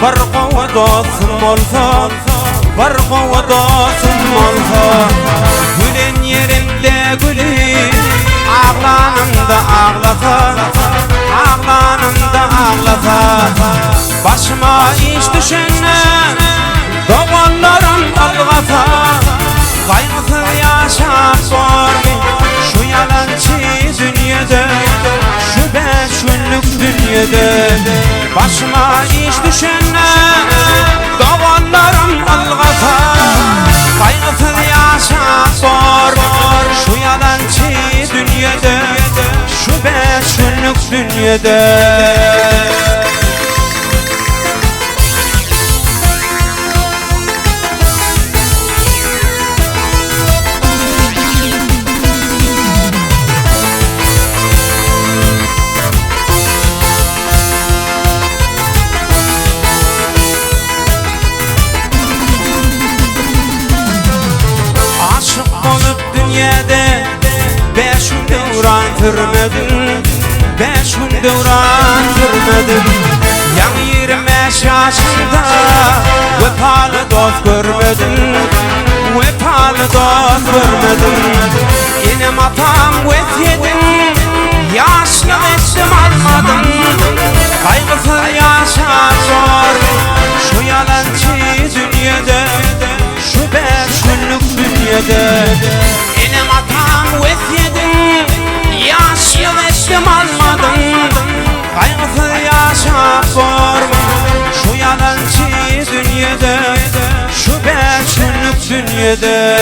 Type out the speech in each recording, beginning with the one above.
برق ودوسum olsa, barq ودوسum olsa, gülen yerimde gülüm, ağlanımda ağlasa, ağlanımda ağlasa, başıma iş düşene, doğanlarım algasa, kaygısız yaşam zor şu yalancı dünyada, şu 5 günlük dünyada. Başıma iş düşene, doğanlarım algasa, kaygısız yaşam zor şu yalancı dünyada, şu 5 günlük dünyada. Beş gün devran sürmedim, 5 gün devran sürmedim. Yan 25 yaşında vefalı dost görmedim, vefalı dost görmedim. Benim atam vesiyetim, yaşlı ettim almadım. Kaygısız yaşam zor şu yalancı dünyada, şu 5 günlük dünyada. Benim atam vesiyetim, yaşlı ettim almadım. Kaygısız yaşam zor şu yalancı dünyada, şu 5 günlük dünyada.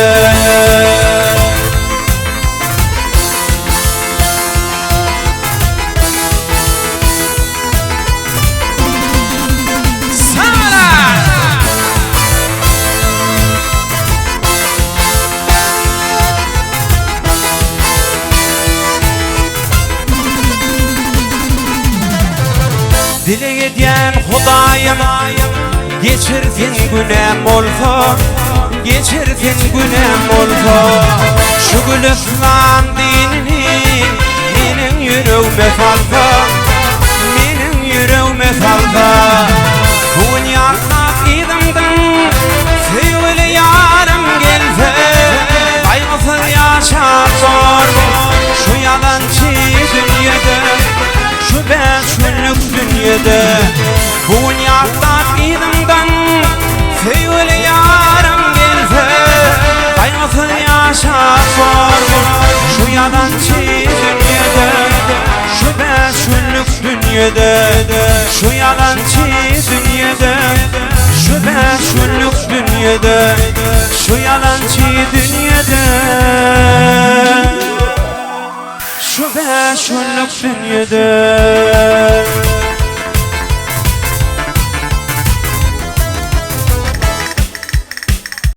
Dile ediyen Hudayım, geçirsin günem olsa, geçirsin günem olsa. Şu gül İslam dinini benim yüreğime salsa, benim yüreğime salsa. Bu dünyada idimden sevgili yarım gelse, kaygısız yaşam zor şu yalancı dünyada, şu 5 günlük dünyada. Bu dünyada idimden sevgili yarım gelse, kaygısız yaşam zor şu yalancı dünyada, şu 5 günlük dünyada. Şu yalancı dünyada, şu 5 günlük dünyada, şu yalancı dünyada, şu 5 günlük dünyada.